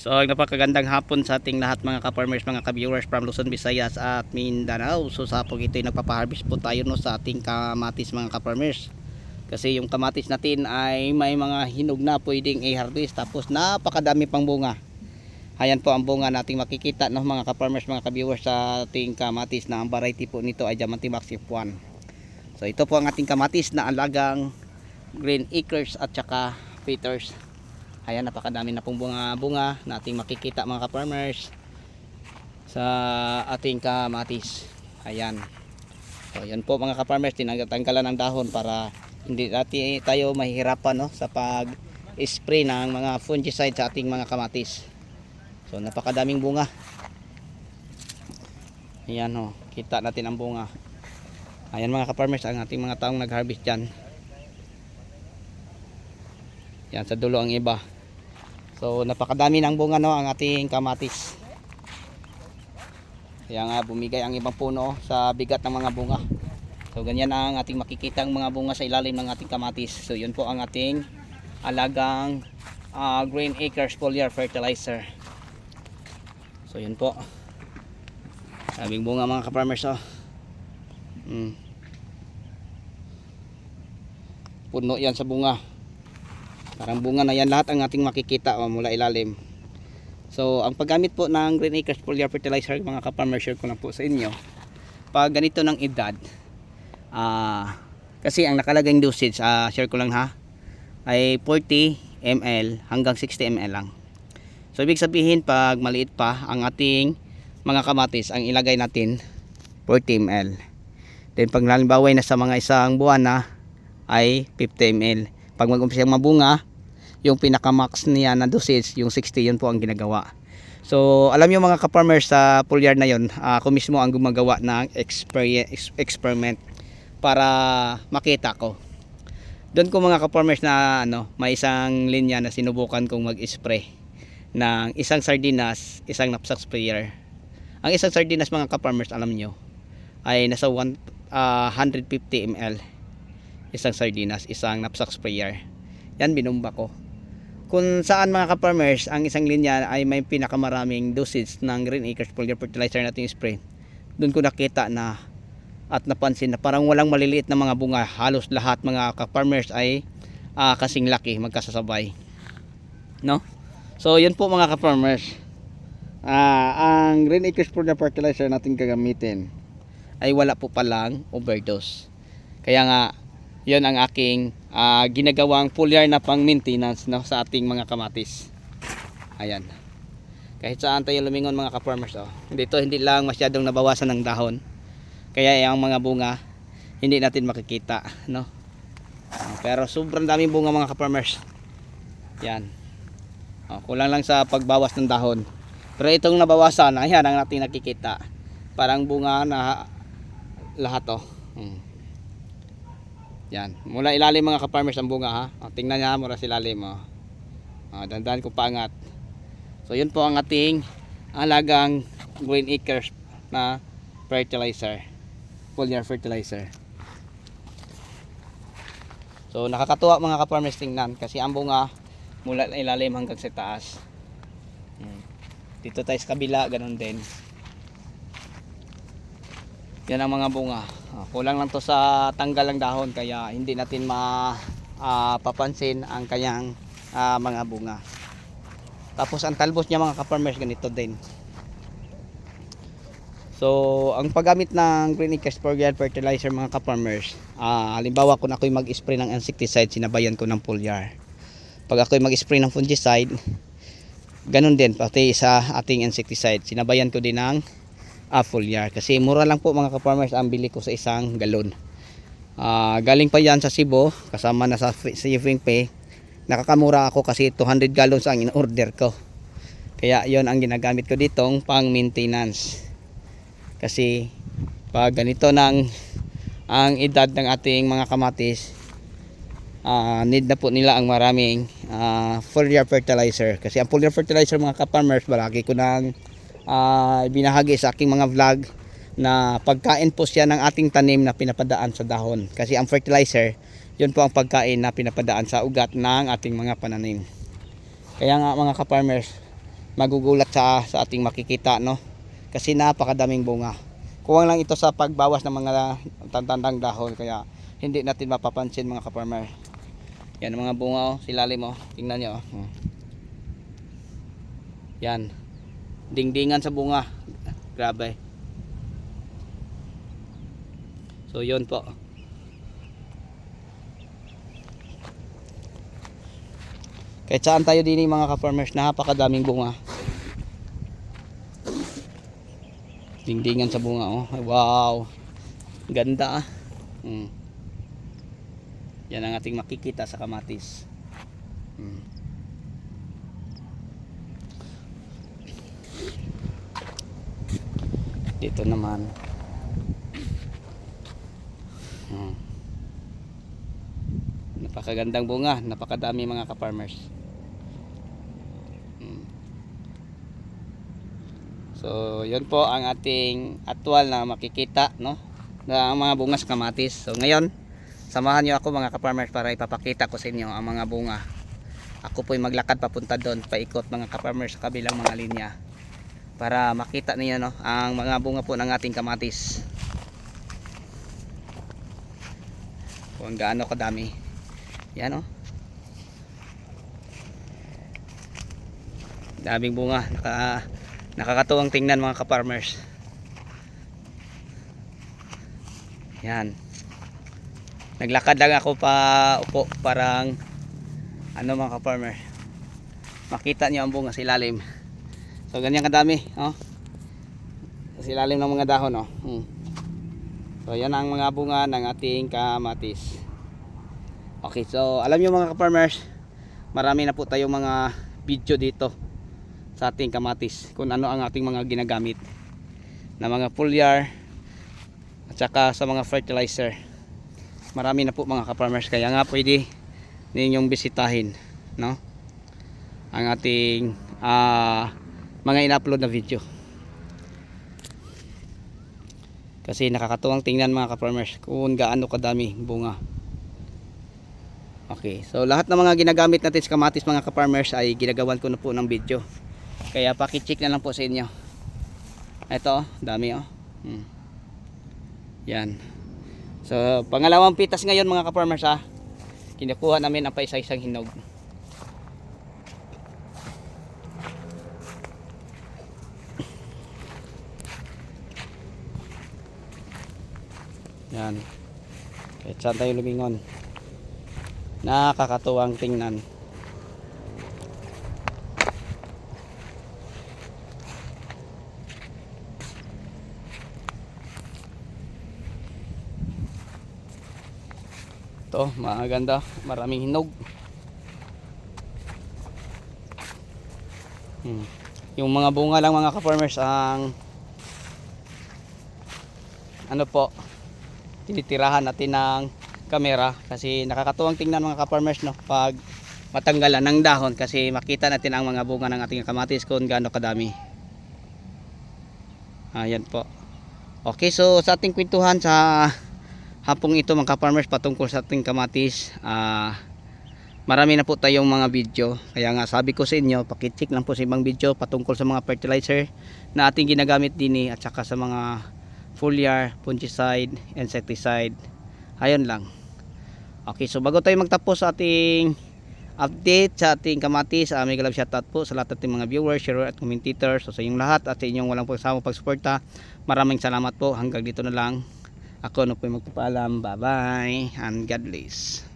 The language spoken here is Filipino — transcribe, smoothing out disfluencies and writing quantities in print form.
So napakagandang hapon sa ating lahat mga ka-farmers, mga ka-viewers from Luzon, Visayas at Mindanao. So sa hapon ito ay nagpapa-harvest po tayo no, sa ating kamatis mga ka-farmers. Kasi yung kamatis natin ay may mga hinog na pwedeng i-harvest, tapos napakadami pang bunga. Ayan po ang bunga nating makikita no, mga ka-farmers, mga ka-viewers sa ating kamatis na ang variety po nito ay Diamante Max F1. So ito po ang ating kamatis na alagang Green Acres at saka Peters. Ayan, napakadami na pong bunga na ating makikita mga ka-farmers sa ating kamatis. Ayan. So yan po mga ka-farmers, tinatanggalan ng dahon para hindi natin tayo mahihirapan no, sa pag-spray ng mga fungicide sa ating mga kamatis. So napakadaming bunga. Ayan o, kita natin ang bunga. Ayan mga ka-farmers, ang ating mga taong nag-harvest dyan. Yan sa dulo ang iba. So napakadami ng bunga no, ang ating kamatis. Kaya nga bumigay ang ibang puno sa bigat ng mga bunga. So ganyan ang ating makikitang mga bunga sa ilalim ng ating kamatis. So yun po ang ating alagang Green Acres foliar fertilizer. So yun po. Sabing bunga mga ka-farmers oh. Puno yan sa bunga. Parang bunga na yan lahat ang ating makikita mula ilalim. So ang paggamit po ng Green Acres foliar fertilizer mga ka-farmers, share ko lang po sa inyo. Pag ganito ng edad, kasi ang nakalagay dosage, share ko lang ha, ay 40 ml hanggang 60 ml lang. So ibig sabihin pag maliit pa ang ating mga kamatis, ang ilagay natin 40 ml. Then pag halimbawa na sa mga isang buwan na ay 50 ml. Pag mag-umpisa mabunga, yung pinaka-max niya na dosage, yung 60, yun po ang ginagawa. So alam niyo mga ka-farmers, sa foliar na yun, ako mismo ang gumagawa ng experiment para makita ko. Doon ko mga ka-farmers na may isang linya na sinubukan kong mag-spray ng isang sardinas, isang knapsack sprayer. Ang isang sardinas mga ka-farmers, alam nyo, ay nasa 150 ml. Isang sardinas, isang knapsack sprayer. Yan, binumba ko. Kung saan mga ka-farmers, ang isang linya ay may pinakamaraming dosage ng Green Acres foliar fertilizer nating spray. Doon ko nakita na at napansin na parang walang maliliit na mga bunga. Halos lahat mga ka-farmers ay kasing laki, magkasasabay. No? So yun po mga ka-farmers. Ang Green Acres foliar fertilizer natin gagamitin ay wala po palang overdose. Kaya nga yun ang aking ginagawang foliar na pang maintenance no, sa ating mga kamatis. Ayan. Kahit saan tayo lumingon mga ka-farmers oh. Dito hindi lang masyadong nabawasan ng dahon. Kaya yung mga bunga hindi natin makikita no. Pero sobrang daming bunga mga ka-farmers. Yan. Kulang lang sa pagbawas ng dahon. Pero itong nabawasan, ayan ang natin nakikita. Parang bunga na lahat oh. Yan, mula ilalim mga ka-farmers ang bunga ha. Tingnan niya mula sa ilalim oh. Dandan ko paangat. So yun po ang ating alagang Green Acres na fertilizer, foliar fertilizer. So nakakatuwa mga ka-farmers tingnan kasi ang bunga mula ilalim hanggang sa taas. Dito tayo sa kabila, ganun din. Yan ang mga bunga. Kulang lang to sa tanggal ng dahon kaya hindi natin mapapansin ang kanyang mga bunga. Tapos ang talbos niya mga ka-farmers ganito din. So ang paggamit ng Green Acres foliar fertilizer mga ka-farmers, halimbawa kung ako'y mag-spray ng insecticide, sinabayan ko ng foliar. Pag ako'y mag-spray ng fungicide, ganun din pati sa ating insecticide, sinabayan ko din ng foliar. Kasi mura lang po mga ka-farmers ang bili ko sa isang galon. Galing pa yan sa Cebu, kasama na sa shipping pay. Nakakamura ako kasi 200 gallons ang in-order ko. Kaya yon ang ginagamit ko ditong pang maintenance. Kasi pag ganito ang edad ng ating mga kamatis, need na po nila ang maraming foliar fertilizer. Kasi ang foliar fertilizer mga ka-farmers, balaki ko nang binahagi sa aking mga vlog na pagkain po siya ng ating tanim na pinapadaan sa dahon. Kasi ang fertilizer, yun po ang pagkain na pinapadaan sa ugat ng ating mga pananim. Kaya nga mga ka-farmers, magugulat sa ating makikita, no? Kasi napakadaming bunga. Kuwang lang ito sa pagbawas ng mga tandang dahon, kaya hindi natin mapapansin mga ka-farmer. Yan mga bunga, oh, silalim, oh. Tingnan nyo, oh. Yan, dingdingan sa bunga, grabe. So yun po. Kahit saan tayo din mga ka-farmers, napakadaming bunga. Dingdingan sa bunga, oh. Wow, ganda, ah. Yan ang ating makikita sa kamatis. Dito naman, napakagandang bunga, napakadami mga ka-farmers. So yun po ang ating actual na makikita, no, na mga bunga sa kamatis. So ngayon, samahan nyo ako mga ka-farmers para ipapakita ko sa inyo ang mga bunga. Ako po'y maglakad papunta doon, paikot mga ka-farmers sa kabilang mga linya, para makita niyo, no, ang mga bunga po ng ating kamatis. Kung gaano kadami. Yan, oh. Daming bunga, nakakatuwang tingnan mga ka-farmers. Yan. Naglakad lang ako pa upo, parang ano mga ka-farmer, makita niyo ang bunga sa ilalim. So ganyan kadami, oh. Sa ilalim ng mga dahon, oh. So yan ang mga bunga ng ating kamatis. Okay, so alam niyo mga ka-farmers, marami na po tayong mga video dito sa ating kamatis, kung ano ang ating mga ginagamit na mga foliar at saka sa mga fertilizer. Marami na po mga ka-farmers, kaya nga pwede ninyong bisitahin, no, ang ating mga in-upload na video, kasi nakakatuwang tingnan mga ka-farmers kung gaano kadami bunga. Okay, so lahat ng mga ginagamit natin sa kamatis mga ka-farmers ay ginagawan ko na po ng video, kaya paki-check na lang po sa inyo. Ito, dami, oh. Yan. So pangalawang pitas ngayon mga ka-farmers, ha. Kinukuha namin ang paisa-isang hinog. Yan. Kahit saan tayo lumingon, nakakatuwang tingnan. Ito, maganda, maraming hinog. Yung mga bunga lang mga ka-farmers ang ano po, tinitirahan natin ng kamera, kasi nakakatuwang tingnan mga ka-farmers, no, pag matanggalan ng dahon, kasi makita natin ang mga bunga ng ating kamatis kung gaano kadami. Ayan po. Okay, so sa ating kwentuhan sa hapong ito mga ka-farmers patungkol sa ating kamatis, marami na po tayong mga video, kaya nga sabi ko sa inyo, pakicheck lang po sa ibang video patungkol sa mga fertilizer na ating ginagamit din, at saka sa mga foliar, fungicide, insecticide. Ayun lang. Okay, so bago tayo magtapos sa ating update sa ating kamatis, may galab shoutout po sa lahat ng ating mga viewers, sharer at commentators. So sa inyong lahat at sa inyong walang pagsamang pagsuporta, maraming salamat po. Hanggang dito na lang. Ako na po yung magpapaalam. Bye bye and God bless.